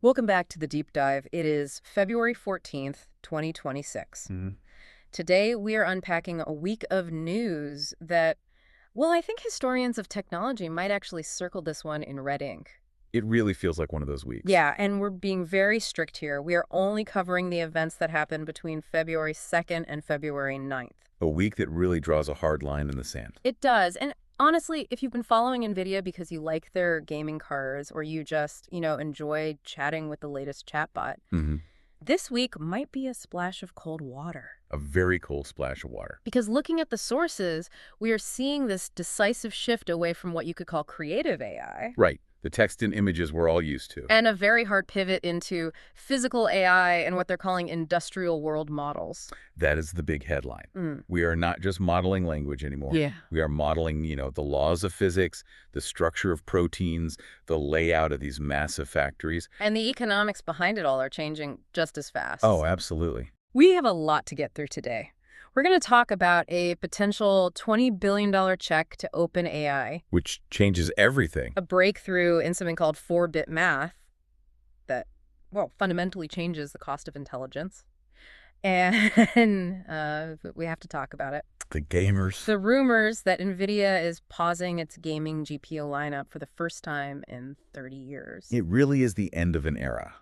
Welcome back to the deep dive. It is February 14th, 2026. Today, we are unpacking a week of news that, well, I think historians of technology might actually circle this one in red ink. It really feels like one of those weeks. Yeah, and we're being very strict here. We are only covering the events that happened between February 2nd and February 9th. A week that really draws a hard line in the sand. It does. And honestly, if you've been following NVIDIA because you like their gaming cards or you just, enjoy chatting with the latest chatbot, this week might be a splash of cold water. A very cold splash of water. Because looking at the sources, we are seeing this decisive shift away from what you could call creative AI. Right. The text and images we're all used to. And a very hard pivot into physical AI and what they're calling industrial world models. That is the big headline. We are not just modeling language anymore. Yeah. We are modeling, the laws of physics, the structure of proteins, the layout of these massive factories. And the economics behind it all are changing just as fast. Oh, absolutely. We have a lot to get through today. We're going to talk about a potential $20 billion check to OpenAI. Which changes everything. A breakthrough in something called 4-bit math that, fundamentally changes the cost of intelligence. And we have to talk about it. The gamers. The rumors that NVIDIA is pausing its gaming GPU lineup for the first time in 30 years. It really is the end of an era.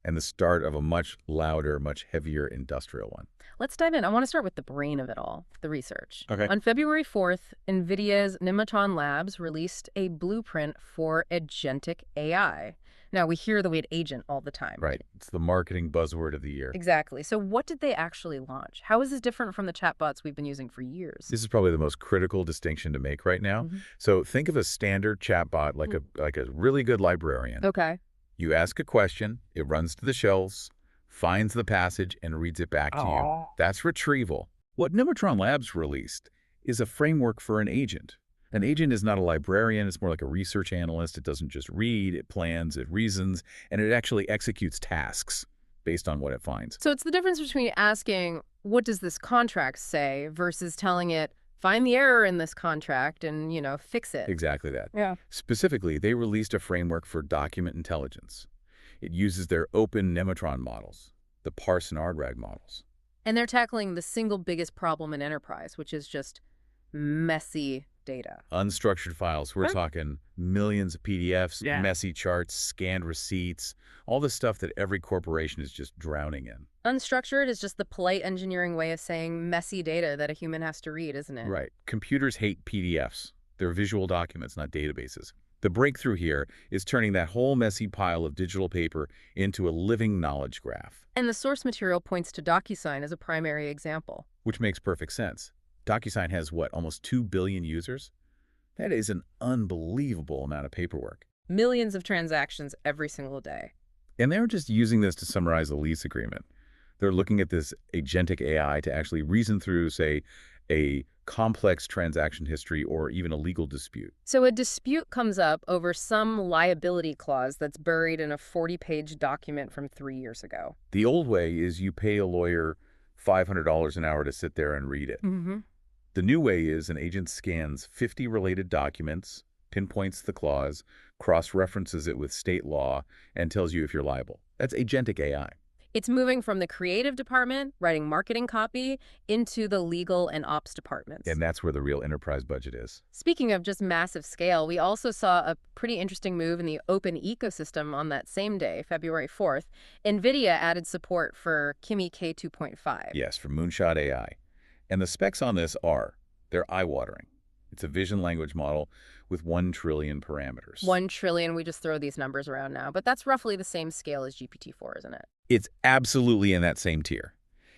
And the start of a much louder, much heavier industrial one. Let's dive in. I want to start with the brain of it all, the research. Okay. On February 4th, NVIDIA's Nematron Labs released a blueprint for agentic AI. Now, we hear the word agent all the time. Right. It's the marketing buzzword of the year. Exactly. So what did they actually launch? How is this different from the chatbots we've been using for years? This is probably the most critical distinction to make right now. So think of a standard chatbot like a really good librarian. Okay. You ask a question, it runs to the shelves, finds the passage, and reads it back to you. That's retrieval. What Nematron Labs released is a framework for an agent. An agent is not a librarian, it's more like a research analyst. It doesn't just read, it plans, it reasons, and it actually executes tasks based on what it finds. So it's the difference between asking, what does this contract say, versus telling it, find the error in this contract and, fix it. Exactly that. Yeah. Specifically, they released a framework for document intelligence. It uses their open Nematron models, the parse and RAG models. And they're tackling the single biggest problem in enterprise, which is just messy data. Unstructured files. We're talking millions of PDFs, messy charts, scanned receipts, all the stuff that every corporation is just drowning in. Unstructured is just the polite engineering way of saying messy data that a human has to read, isn't it? Right. Computers hate PDFs. They're visual documents, not databases. The breakthrough here is turning that whole messy pile of digital paper into a living knowledge graph. And the source material points to DocuSign as a primary example. Which makes perfect sense. DocuSign has, almost 2 billion users? That is an unbelievable amount of paperwork. Millions of transactions every single day. And they're just using this to summarize a lease agreement. They're looking at this agentic AI to actually reason through, say, a complex transaction history or even a legal dispute. So a dispute comes up over some liability clause that's buried in a 40-page document from 3 years ago. The old way is you pay a lawyer $500 an hour to sit there and read it. The new way is an agent scans 50 related documents, pinpoints the clause, cross-references it with state law, and tells you if you're liable. That's agentic AI. It's moving from the creative department, writing marketing copy, into the legal and ops departments. And that's where the real enterprise budget is. Speaking of just massive scale, we also saw a pretty interesting move in the open ecosystem on that same day, February 4th. NVIDIA added support for Kimi K2.5. Yes, for Moonshot AI. And the specs on this they're eye-watering. It's a vision language model with 1 trillion parameters. 1 trillion, we just throw these numbers around now, but that's roughly the same scale as GPT-4, isn't it? It's absolutely in that same tier.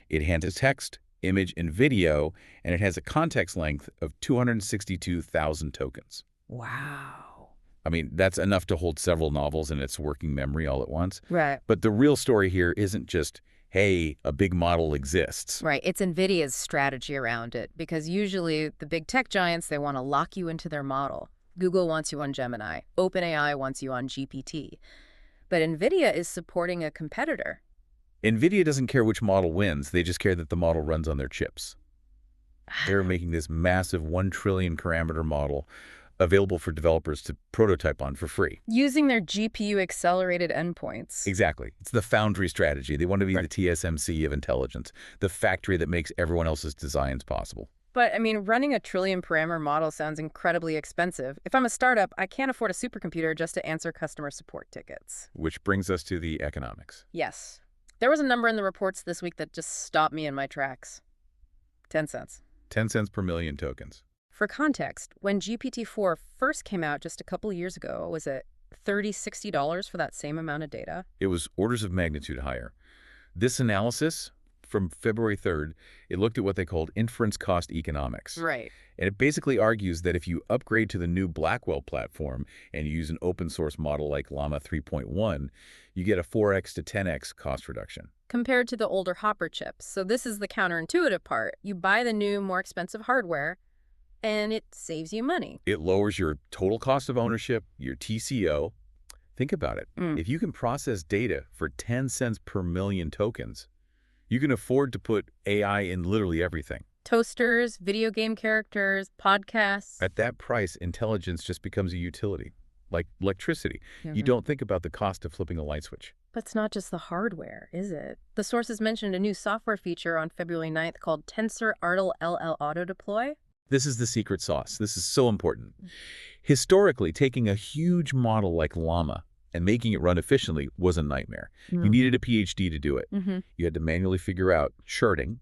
It handles text, image, and video, and it has a context length of 262,000 tokens. Wow. I mean, that's enough to hold several novels in its working memory all at once. Right. But the real story here isn't just, hey, a big model exists. Right. It's NVIDIA's strategy around it, because usually the big tech giants, they want to lock you into their model. Google wants you on Gemini. OpenAI wants you on GPT. But NVIDIA is supporting a competitor. NVIDIA doesn't care which model wins. They just care that the model runs on their chips. They're making this massive 1 trillion parameter model available for developers to prototype on for free. Using their GPU-accelerated endpoints. Exactly. It's the foundry strategy. They want to be the TSMC of intelligence, the factory that makes everyone else's designs possible. But, I mean, running a trillion-parameter model sounds incredibly expensive. If I'm a startup, I can't afford a supercomputer just to answer customer support tickets. Which brings us to the economics. Yes. There was a number in the reports this week that just stopped me in my tracks. 10 cents. 10 cents per million tokens. For context, when GPT-4 first came out just a couple years ago, was it $30, $60 for that same amount of data? It was orders of magnitude higher. This analysis from February 3rd, it looked at what they called inference cost economics. Right. And it basically argues that if you upgrade to the new Blackwell platform and you use an open source model like Llama 3.1, you get a 4x to 10x cost reduction. Compared to the older Hopper chips. So this is the counterintuitive part. You buy the new, more expensive hardware, and it saves you money. It lowers your total cost of ownership, your TCO. Think about it. If you can process data for 10 cents per million tokens, you can afford to put AI in literally everything. Toasters, video game characters, podcasts. At that price, intelligence just becomes a utility, like electricity. You don't think about the cost of flipping a light switch. But it's not just the hardware, is it? The sources mentioned a new software feature on February 9th called TensorRT-LLM AutoDeploy. This is the secret sauce. This is so important. Historically, taking a huge model like Llama and making it run efficiently was a nightmare. You needed a PhD to do it. You had to manually figure out sharding,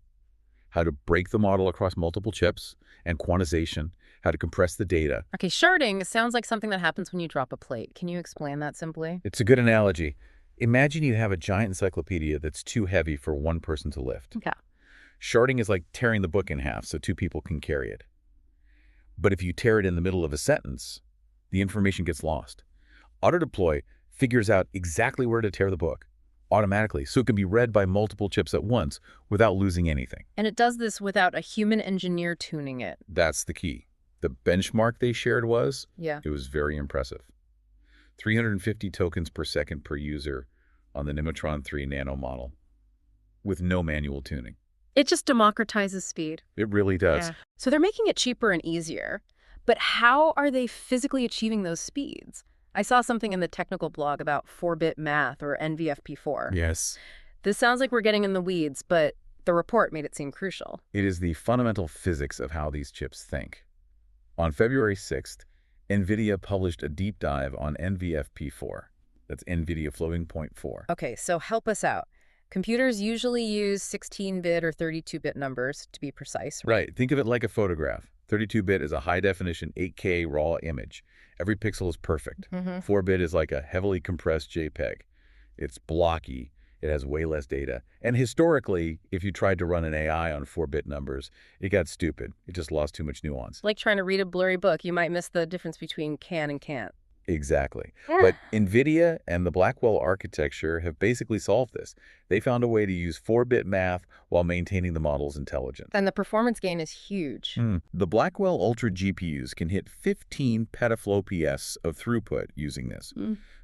how to break the model across multiple chips, and quantization, how to compress the data. Okay, sharding sounds like something that happens when you drop a plate. Can you explain that simply? It's a good analogy. Imagine you have a giant encyclopedia that's too heavy for one person to lift. Okay. Sharding is like tearing the book in half so two people can carry it. But if you tear it in the middle of a sentence, the information gets lost. AutoDeploy figures out exactly where to tear the book automatically so it can be read by multiple chips at once without losing anything. And it does this without a human engineer tuning it. That's the key. The benchmark they shared was, it was very impressive. 350 tokens per second per user on the Nematron 3 nano model with no manual tuning. It just democratizes speed. It really does. Yeah. So they're making it cheaper and easier. But how are they physically achieving those speeds? I saw something in the technical blog about 4-bit math or NVFP4. Yes. This sounds like we're getting in the weeds, but the report made it seem crucial. It is the fundamental physics of how these chips think. On February 6th, NVIDIA published a deep dive on NVFP4. That's NVIDIA Floating Point 4. Okay, so help us out. Computers usually use 16-bit or 32-bit numbers, to be precise. Right. Think of it like a photograph. 32-bit is a high-definition 8K raw image. Every pixel is perfect. 4-bit is like a heavily compressed JPEG. It's blocky. It has way less data. And historically, if you tried to run an AI on 4-bit numbers, it got stupid. It just lost too much nuance. Like trying to read a blurry book, you might miss the difference between can and can't. Exactly. But NVIDIA and the Blackwell architecture have basically solved this. They found a way to use 4-bit math while maintaining the model's intelligence. And the performance gain is huge. The Blackwell Ultra GPUs can hit 15 petaFLOPS of throughput using this.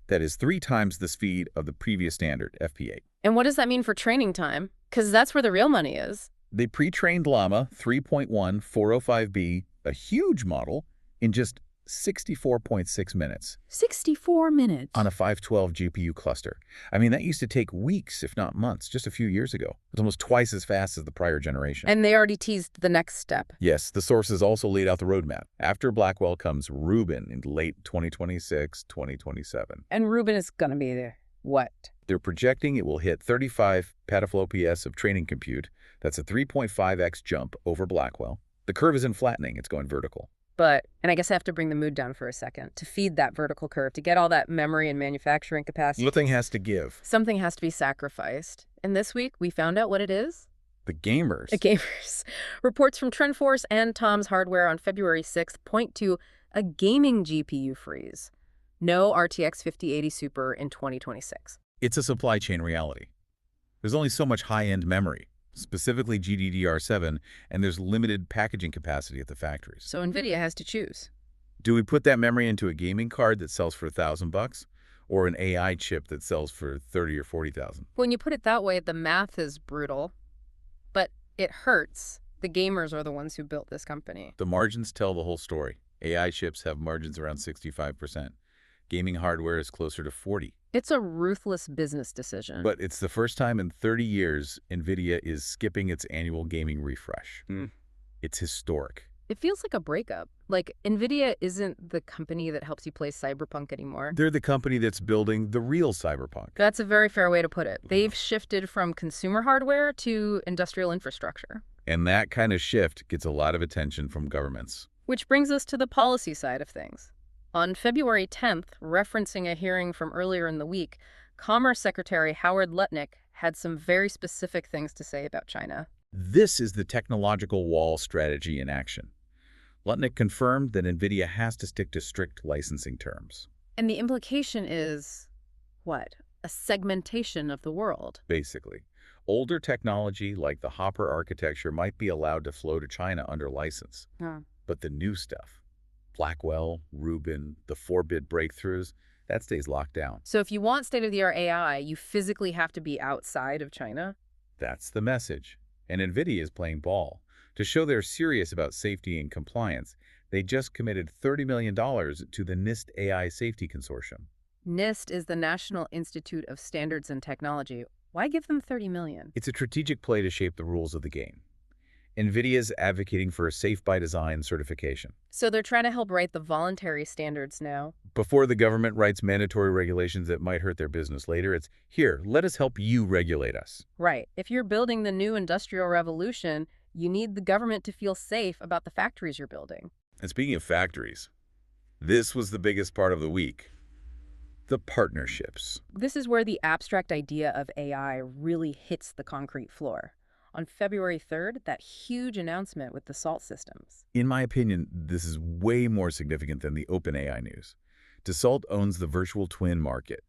That is 3 times the speed of the previous standard, FP8. And what does that mean for training time? Because that's where the real money is. They pre-trained Llama 3.1 405B, a huge model, in just 64.6 minutes. 64 minutes. On a 512 GPU cluster. I mean, that used to take weeks, if not months, just a few years ago. It was almost twice as fast as the prior generation. And they already teased the next step. Yes, the sources also laid out the roadmap. After Blackwell comes Rubin in late 2026, 2027. And Rubin is going to be there. What? They're projecting it will hit 35 petaFLOPS of training compute. That's a 3.5x jump over Blackwell. The curve isn't flattening, it's going vertical. But, and I guess I have to bring the mood down for a second, to feed that vertical curve, to get all that memory and manufacturing capacity. Nothing has to give. Something has to be sacrificed. And this week, we found out what it is. The gamers. The gamers. Reports from TrendForce and Tom's Hardware on February 6th point to a gaming GPU freeze. No RTX 5080 Super in 2026. It's a supply chain reality. There's only so much high-end memory, specifically GDDR7, and there's limited packaging capacity at the factories. So NVIDIA has to choose. Do we put that memory into a gaming card that sells for $1,000, or an AI chip that sells for $30,000 or $40,000? When you put it that way, the math is brutal, but it hurts. The gamers are the ones who built this company. The margins tell the whole story. AI chips have margins around 65%. Gaming hardware is closer to 40%. It's a ruthless business decision. But it's the first time in 30 years NVIDIA is skipping its annual gaming refresh. It's historic. It feels like a breakup. Like, NVIDIA isn't the company that helps you play Cyberpunk anymore. They're the company that's building the real cyberpunk. That's a very fair way to put it. They've shifted from consumer hardware to industrial infrastructure. And that kind of shift gets a lot of attention from governments. Which brings us to the policy side of things. On February 10th, referencing a hearing from earlier in the week, Commerce Secretary Howard Lutnick had some very specific things to say about China. This is the technological wall strategy in action. Lutnick confirmed that NVIDIA has to stick to strict licensing terms. And the implication is, what? A segmentation of the world. Basically, older technology like the Hopper architecture might be allowed to flow to China under license. But the new stuff, Blackwell, Rubin, the 4-bit breakthroughs, that stays locked down. So if you want state-of-the-art AI, you physically have to be outside of China? That's the message. And NVIDIA is playing ball. To show they're serious about safety and compliance, they just committed $30 million to the NIST AI Safety Consortium. NIST is the National Institute of Standards and Technology. Why give them $30 million? It's a strategic play to shape the rules of the game. NVIDIA is advocating for a safe-by-design certification. So they're trying to help write the voluntary standards now? Before the government writes mandatory regulations that might hurt their business later, it's, here, let us help you regulate us. Right. If you're building the new industrial revolution, you need the government to feel safe about the factories you're building. And speaking of factories, this was the biggest part of the week. The partnerships. This is where the abstract idea of AI really hits the concrete floor. On February 3rd, that huge announcement with Dassault Systems. In my opinion, this is way more significant than the OpenAI news. Dassault owns the virtual twin market.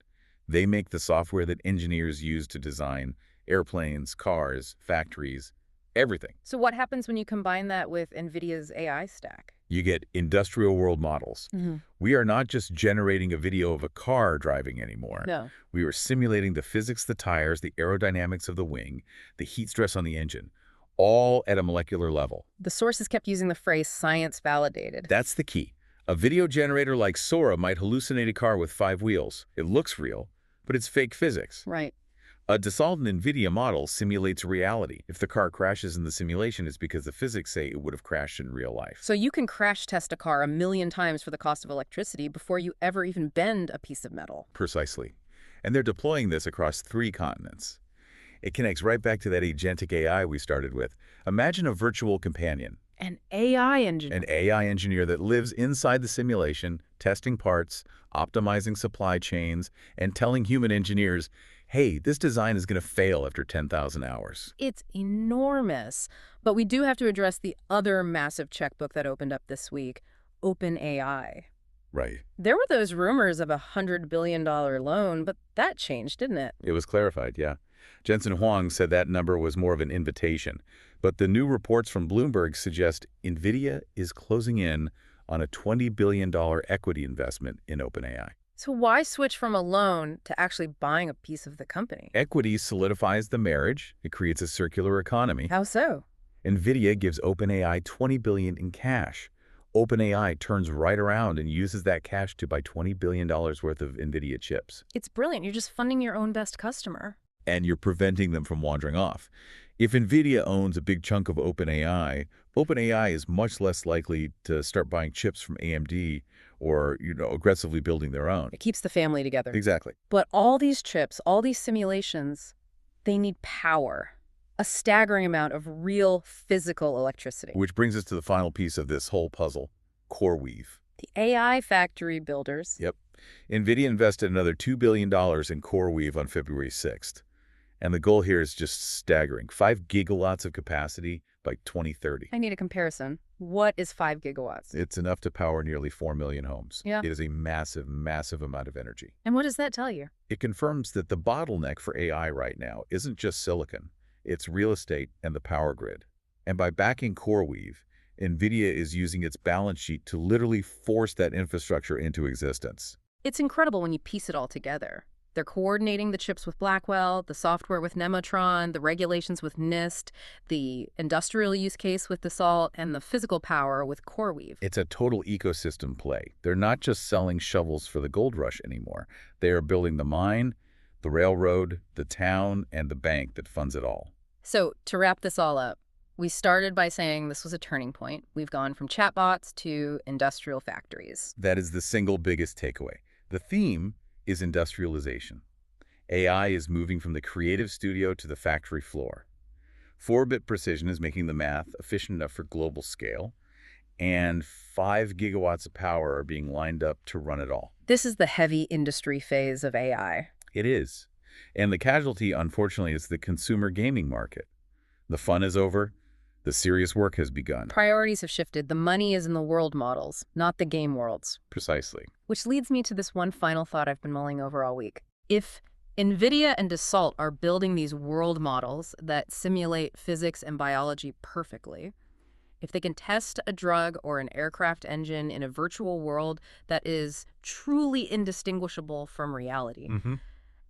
They make the software that engineers use to design airplanes, cars, factories, everything. So what happens when you combine that with NVIDIA's AI stack? You get industrial world models. We are not just generating a video of a car driving anymore. No. We are simulating the physics of the tires, the aerodynamics of the wing, the heat stress on the engine, all at a molecular level. The sources kept using the phrase science validated. That's the key. A video generator like Sora might hallucinate a car with 5 wheels. It looks real, but it's fake physics. Right. A Dassault and NVIDIA model simulates reality. If the car crashes in the simulation, it's because the physics say it would have crashed in real life. So you can crash test a car 1,000,000 times for the cost of electricity before you ever even bend a piece of metal. Precisely. And they're deploying this across 3 continents. It connects right back to that agentic AI we started with. Imagine a virtual companion. An AI engineer. An AI engineer that lives inside the simulation, testing parts, optimizing supply chains, and telling human engineers, hey, this design is going to fail after 10,000 hours. It's enormous. But we do have to address the other massive checkbook that opened up this week, OpenAI. Right. There were those rumors of a $100 billion loan, but that changed, didn't it? It was clarified, yeah. Jensen Huang said that number was more of an invitation. But the new reports from Bloomberg suggest NVIDIA is closing in on a $20 billion equity investment in OpenAI. So why switch from a loan to actually buying a piece of the company? Equity solidifies the marriage. It creates a circular economy. How so? NVIDIA gives OpenAI $20 billion in cash. OpenAI turns right around and uses that cash to buy $20 billion worth of NVIDIA chips. It's brilliant. You're just funding your own best customer. And you're preventing them from wandering off. If NVIDIA owns a big chunk of OpenAI, OpenAI is much less likely to start buying chips from AMD or, aggressively building their own. It keeps the family together. Exactly. But all these chips, all these simulations, they need power. A staggering amount of real physical electricity. Which brings us to the final piece of this whole puzzle, CoreWeave. The AI factory builders. Yep. NVIDIA invested another $2 billion in CoreWeave on February 6th. And the goal here is just staggering. 5 gigawatts of capacity by 2030. I need a comparison. What is 5 gigawatts? It's enough to power nearly 4 million homes. Yeah. It is a massive, massive amount of energy. And what does that tell you? It confirms that the bottleneck for AI right now isn't just silicon. It's real estate and the power grid. And by backing CoreWeave, NVIDIA is using its balance sheet to literally force that infrastructure into existence. It's incredible when you piece it all together. They're coordinating the chips with Blackwell, the software with Nemotron, the regulations with NIST, the industrial use case with Dassault, and the physical power with CoreWeave. It's a total ecosystem play. They're not just selling shovels for the gold rush anymore. They are building the mine, the railroad, the town, and the bank that funds it all. So to wrap this all up, we started by saying this was a turning point. We've gone from chatbots to industrial factories. That is the single biggest takeaway. The theme is industrialization. AI is moving from the creative studio to the factory floor. 4-bit precision is making the math efficient enough for global scale, and 5 gigawatts of power are being lined up to run it all. This is the heavy industry phase of AI. It is. And the casualty, unfortunately, is the consumer gaming market. The fun is over. The serious work has begun. Priorities have shifted. The money is in the world models, not the game worlds. Precisely. Which leads me to this one final thought I've been mulling over all week. If NVIDIA and Dassault are building these world models that simulate physics and biology perfectly, if they can test a drug or an aircraft engine in a virtual world that is truly indistinguishable from reality,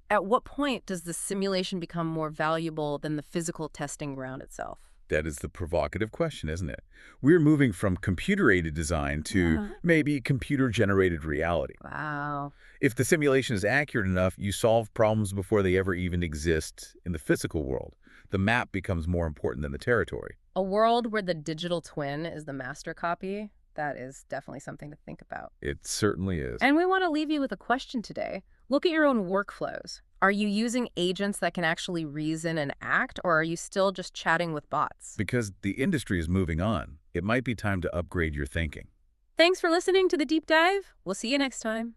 at what point does the simulation become more valuable than the physical testing ground itself? That is the provocative question, isn't it? We're moving from computer-aided design to maybe computer-generated reality. Wow. If the simulation is accurate enough, you solve problems before they ever even exist in the physical world. The map becomes more important than the territory. A world where the digital twin is the master copy, that is definitely something to think about. It certainly is. And we want to leave you with a question today. Look at your own workflows. Are you using agents that can actually reason and act, or are you still just chatting with bots? Because the industry is moving on, it might be time to upgrade your thinking. Thanks for listening to The Deep Dive. We'll see you next time.